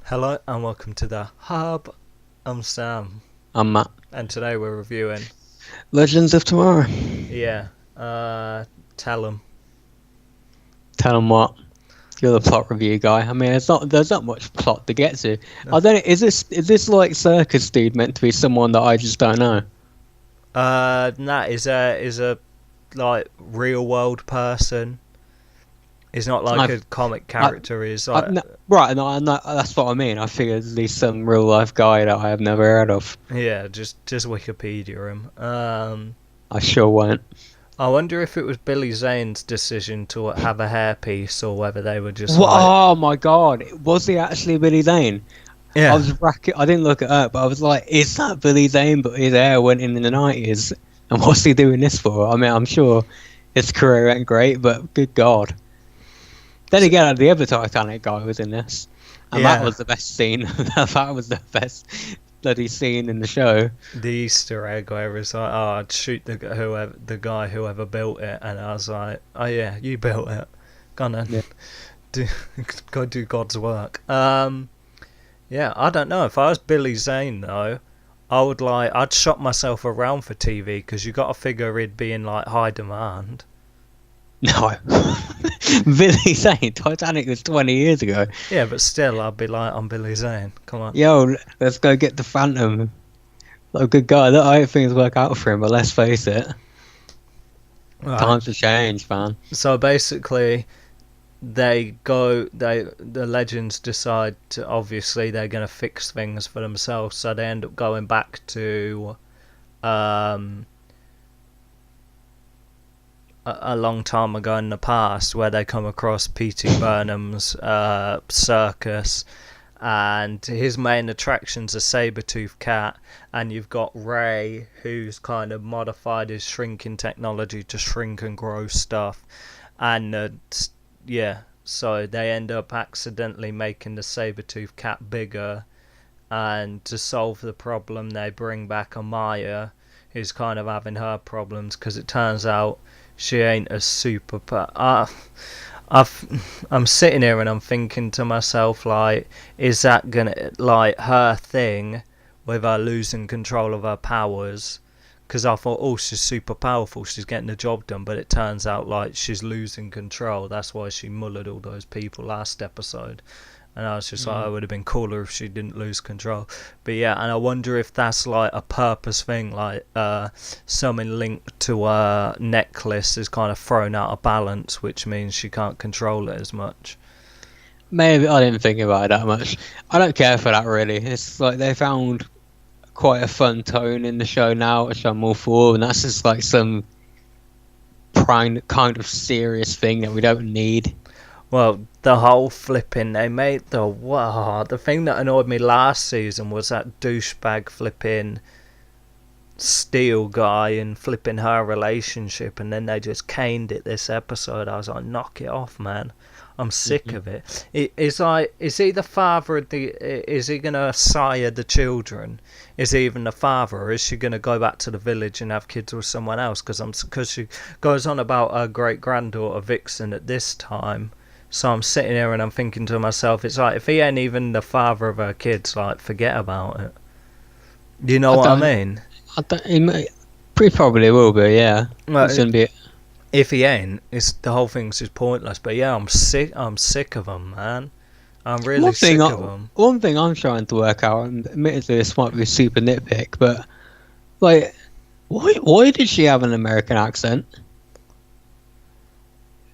Hello and welcome to the Hub. I'm Sam, I'm Matt. and today we're reviewing. Legends of Tomorrow. Yeah, tell them. Tell them what. You're the plot review guy. I mean, there's not much plot to get to. I don't. Is this like circus dude meant to be someone that I just don't know? That is a like real world person. He's not like a comic character. He's like right. No, that's what I mean. I figured he's some real life guy that I have never heard of. yeah, just Wikipedia him. I sure won't. I wonder if it was Billy Zane's decision to have a hairpiece or whether they were just. Oh my god! Was he actually Billy Zane? Yeah. I didn't look it up, but I was like, is that Billy Zane? But his hair went in the 90s. And what's he doing this for? I mean, I'm sure his career went great, but good god. Then again, the other Titanic guy was in this. And that was the best scene. That was the best bloody scene in the show. The Easter egg where it's like, oh, I'd shoot the guy whoever built it, and I was like, oh yeah, you built it. Go on then. Yeah. Go do God's work. Yeah, I don't know. If I was Billy Zane though, I'd shop myself around for TV because you got to figure he'd be in like high demand. No. Billy Zane, Titanic was 20 years ago. Yeah, but still, I'd be like, I'm Billy Zane. Come on. Yo, let's go get the Phantom. Like a good guy. I hope things work out for him, but let's face it. Right. Times have changed, man. So basically, the legends decide to, obviously they're going to fix things for themselves, so they end up going back to a long time ago in the past, where they come across P.T. Barnum's circus, and his main attraction's a saber-toothed cat, and you've got Ray, who's kind of modified his shrinking technology to shrink and grow stuff, and so they end up accidentally making the saber-toothed cat bigger, and to solve the problem they bring back Amaya, who's kind of having her problems, because it turns out she ain't a super... I'm sitting here and I'm thinking to myself, like, is that gonna, like, her thing with her losing control of her powers? Because I thought, oh, she's super powerful, she's getting the job done, but it turns out, like, she's losing control. That's why she mullered all those people last episode. And I was just like, it would have been cooler if she didn't lose control. But yeah, and I wonder if that's like a purpose thing, like something linked to a necklace is kind of thrown out of balance, which means she can't control it as much. Maybe. I didn't think about it that much. I don't care for that, really. It's like they found quite a fun tone in the show now, which I'm all for, and that's just like some kind of serious thing that we don't need. Well, the whole flipping, they made the thing that annoyed me last season was that douchebag flipping Steel guy and flipping her relationship, and then they just caned it this episode. I was like, knock it off, man. I'm sick of it. It's like, is he the father of is he going to sire the children? Is he even the father, or is she going to go back to the village and have kids with someone else? Because she goes on about her great-granddaughter Vixen at this time. So I'm sitting here and I'm thinking to myself, it's like, if he ain't even the father of her kids, like, forget about it. You know what I mean? He pretty probably will be, yeah. Well, it's gonna be. If he ain't, the whole thing's just pointless. But yeah, I'm sick of him, man. I'm really sick of him. One thing I'm trying to work out, and admittedly this might be a super nitpick, but like, why did she have an American accent?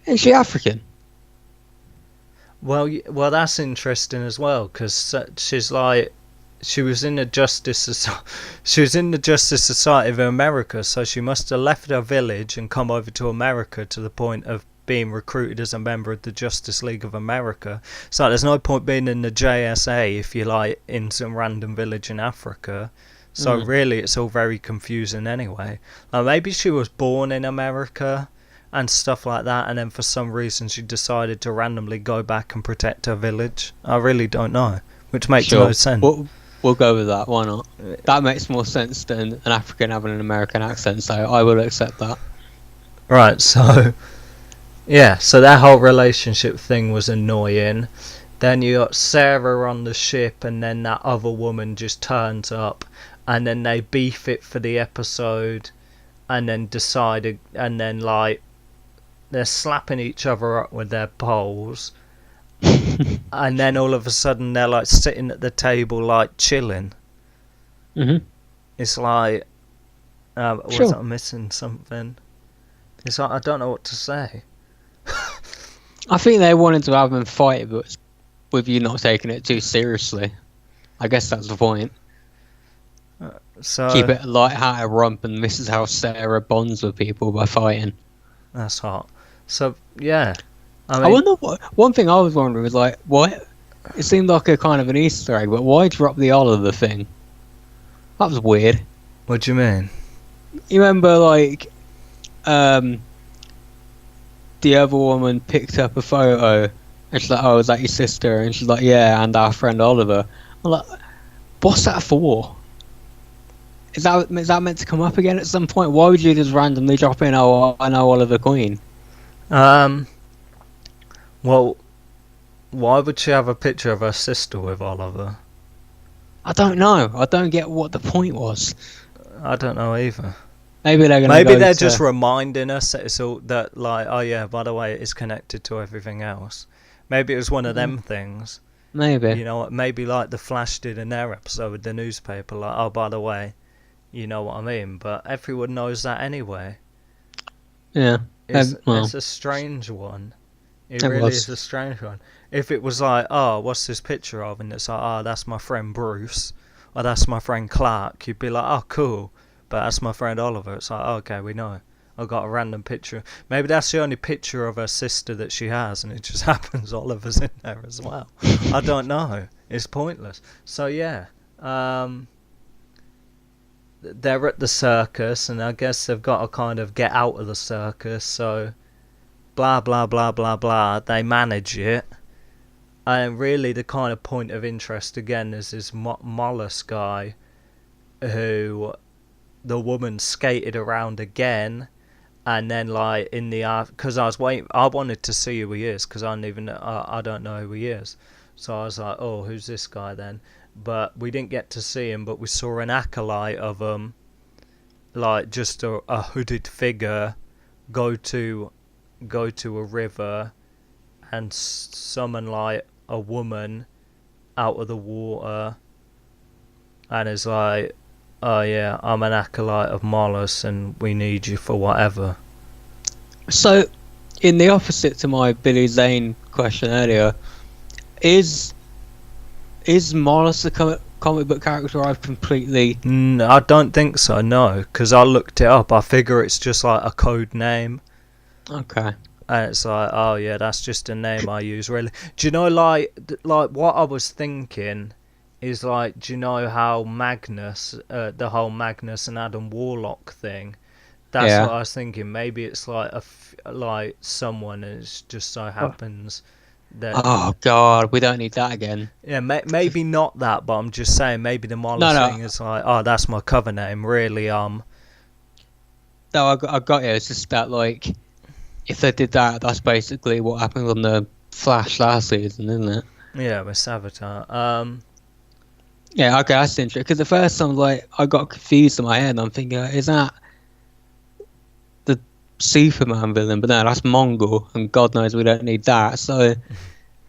Is she African? Well, that's interesting as well, because she's like, she was in the Justice Society of America, so she must have left her village and come over to America to the point of being recruited as a member of the Justice League of America. So there's no point being in the JSA if you're like in some random village in Africa. So really, it's all very confusing anyway. Like, maybe she was born in America and stuff like that, and then for some reason she decided to randomly go back and protect her village. I really don't know, which makes no sense. We'll go with that, why not? That makes more sense than an African having an American accent, so I will accept that. Right, so yeah, so that whole relationship thing was annoying. Then you got Sarah on the ship, and then that other woman just turns up, and then they beef it for the episode, and then decide, and then like they're slapping each other up with their poles, and then all of a sudden they're like sitting at the table like chilling. Mm-hmm. It's like, was I missing something? It's like I don't know what to say. I think they wanted to have them fight, but with you not taking it too seriously. I guess that's the point. So keep it a light-hearted romp, and this is how Sarah bonds with people, by fighting. That's hot. So yeah, I wonder what. One thing I was wondering was like, why? It seemed like a kind of an Easter egg, but why drop the Oliver thing? That was weird. What do you mean? You remember, like, the other woman picked up a photo, and she's like, "Oh, is that your sister?" And she's like, "Yeah, and our friend Oliver." I'm like, what's that for? Is that meant to come up again at some point? Why would you just randomly drop in, "Oh, I know Oliver Queen"? Well, why would she have a picture of her sister with Oliver? I don't know. I don't get what the point was. I don't know either. Maybe they're gonna. Maybe they're just reminding us that it's all that, like, oh yeah, by the way, it's connected to everything else. Maybe it was one of them things. Maybe. You know what? Maybe like the Flash did in their episode with the newspaper, like, oh, by the way, you know what I mean. But everyone knows that anyway. Yeah. It's a strange one. It really is a strange one. If it was like, oh, what's this picture of? And it's like, oh, that's my friend Bruce, or that's my friend Clark, you'd be like, oh, cool. But that's my friend Oliver. It's like, oh, okay, we know. I got a random picture. Maybe that's the only picture of her sister that she has, and it just happens Oliver's in there as well. I don't know. It's pointless. So yeah, they're at the circus, and I guess they've got to kind of get out of the circus. So blah blah blah blah blah. They manage it, and really the kind of point of interest again is this Mallus guy, who the woman skated around again, and then like in the because I wanted to see who he is, because I don't know who he is, so I was like, oh, who's this guy then? But we didn't get to see him, but we saw an acolyte of him, like just a hooded figure, go to a river and summon like a woman out of the water, and is like, oh yeah, I'm an acolyte of Mallus and we need you for whatever. So, in the opposite to my Billy Zane question earlier, is Mallus a comic book character I've completely... I don't think so, no, because I looked it up. I figure it's just like a code name. Okay. And it's like, oh yeah, that's just a name I use, really. Do you know, like what I was thinking is like, do you know how Magnus, the whole Magnus and Adam Warlock thing? That's what I was thinking. Maybe it's like like someone, and it just so happens that. Oh God, we don't need that again. Yeah, maybe not that, but I'm just saying maybe the Mallus thing is like, oh, that's my cover name. Really, No, I got you. It's just that, like, if they did that, that's basically what happened on the Flash last season, isn't it? Yeah, with Savitar. Yeah, okay, that's interesting. Because the first time, like, I got confused in my head. And I'm thinking, is that the Superman villain? But no, that's Mongol, and God knows we don't need that. So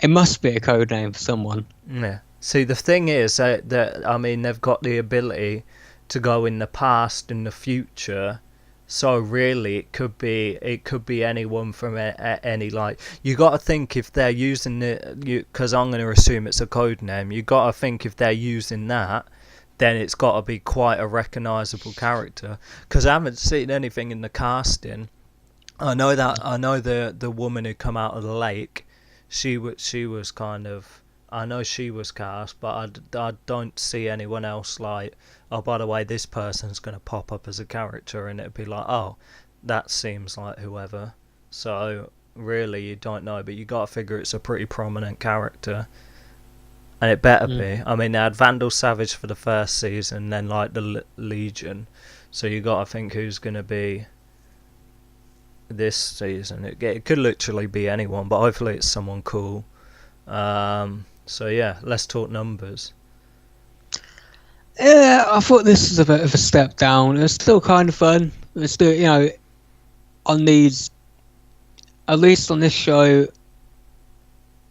it must be a code name for someone. Yeah. See, the thing is that I mean, they've got the ability to go in the past and the future. So really, it could be anyone from any, like, you got to think if they're using because I'm going to assume it's a code name. You got to think if they're using that, then it's got to be quite a recognisable character. Because I haven't seen anything in the casting. I know the woman who come out of the lake, she was kind of. I know she was cast, but I don't see anyone else like, oh, by the way, this person's going to pop up as a character, and it'd be like, oh, that seems like whoever. So really, you don't know, but you got to figure it's a pretty prominent character, and it better be. I mean, they had Vandal Savage for the first season, then like the Legion, so you got to think who's going to be this season. It could literally be anyone, but hopefully it's someone cool. So yeah, let's talk numbers. Yeah, I thought this was a bit of a step down. It was still kind of fun. It's still, on these, at least on this show,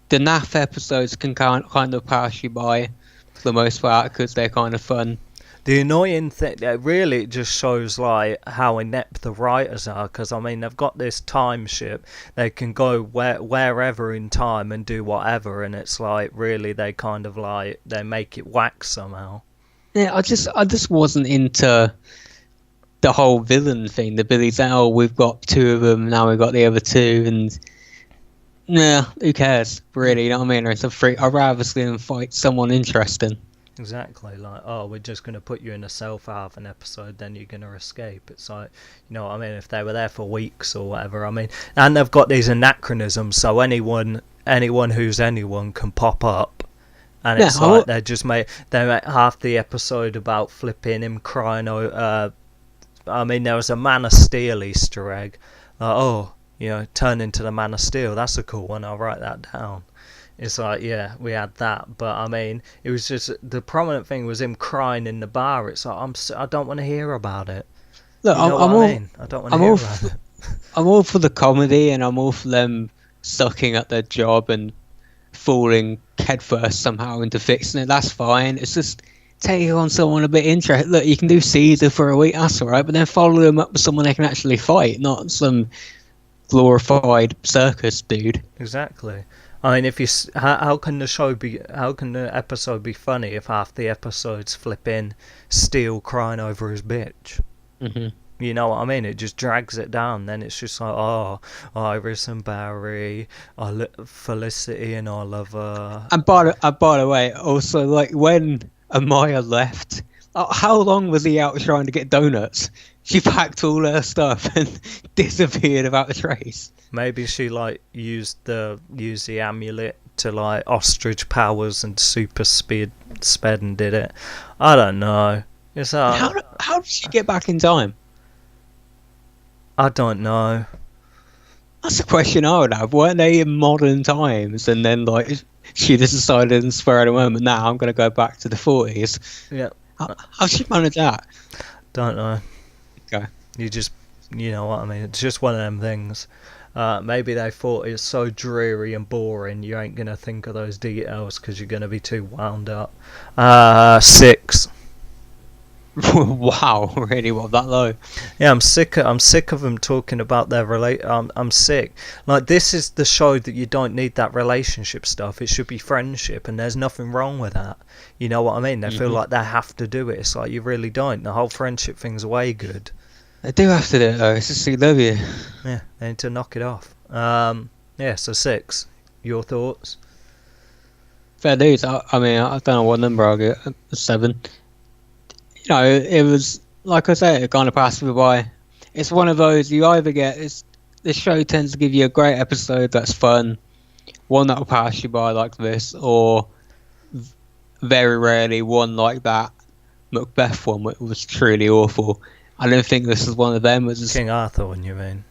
the naff episodes can kind of pass you by for the most part because they're kind of fun. The annoying thing, really, it just shows like how inept the writers are. Because I mean, they've got this time ship; they can go wherever in time and do whatever, and it's like really they kind of like they make it whack somehow. Yeah, I just wasn't into the whole villain thing. The Billy saying, "Oh, we've got two of them now. We've got the other two," and yeah, who cares? Really, you know what I mean? It's a free. I'd rather see them fight someone interesting. Exactly, like, oh, we're just going to put you in a cell for half an episode, then you're going to escape. It's like, you know what I mean, if they were there for weeks or whatever, I mean, and they've got these anachronisms, so anyone who's anyone can pop up, and it's like, they make half the episode about flipping him crying, I mean, there was a Man of Steel Easter egg, turn into the Man of Steel, that's a cool one, I'll write that down. It's like, yeah, we had that, but I mean, it was just the prominent thing was him crying in the bar. It's like I don't want to hear about it. Look, I don't want to hear about it. I'm all for the comedy, and I'm all for them sucking at their job and falling headfirst somehow into fixing it. That's fine. It's just taking on someone a bit interested. Look, you can do Caesar for a week, that's all right, but then follow them up with someone they can actually fight, not some glorified circus dude. Exactly. I mean, how can the episode be funny if half the episode's flipping Steel crying over his bitch? Mm-hmm. You know what I mean? It just drags it down. Then it's just like, oh, Iris and Barry, Felicity and I love her. And by the way, also, like, when Amaya left, how long was he out trying to get donuts? She packed all her stuff and disappeared without a trace. Maybe she like used the amulet to like ostrich powers and super speed sped and did it. I don't know. It's how did she get back in time? I don't know. That's a question I would have. Weren't they in modern times? And then like she just decided in spur of the moment, now I'm going to go back to the 40s. Yeah. How she manage that? Don't know. Okay. You know what I mean. It's just one of them things. Maybe they thought it's so dreary and boring you ain't gonna think of those details because you're gonna be too wound up. 6. Wow, really? What, that low? Yeah, I'm sick of them talking about their I'm sick. Like, this is the show that you don't need that relationship stuff. It should be friendship, and there's nothing wrong with that. You know what I mean? They feel like they have to do it. It's like you really don't. The whole friendship thing's way good. They do have to do it though. It's just CW. Yeah, they need to knock it off. Yeah, so 6. Your thoughts? Fair dues. I mean, I don't know what number I'll get. 7. You know, it was, like I said, it kind of passed me by. It's one of those, you either get, this show tends to give you a great episode that's fun, one that'll pass you by like this, or very rarely one like that Macbeth one, which was truly awful. I don't think this is one of them. It's King Arthur one, you mean?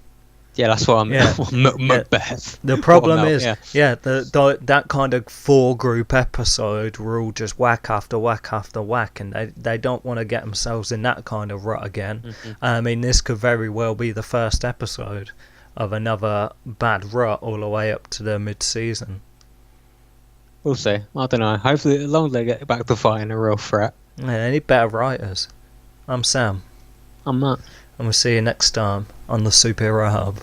Yeah, that's what I'm. Yeah. Macbeth. The problem is, that kind of 4-group episode were all just whack after whack after whack, and they don't want to get themselves in that kind of rut again. Mm-hmm. I mean, this could very well be the first episode of another bad rut all the way up to the mid-season. We'll see. I don't know. Hopefully, as long as they get back to fighting a real threat. Yeah, they need better writers. I'm Sam. I'm not. And we'll see you next time on the Superhero Hub.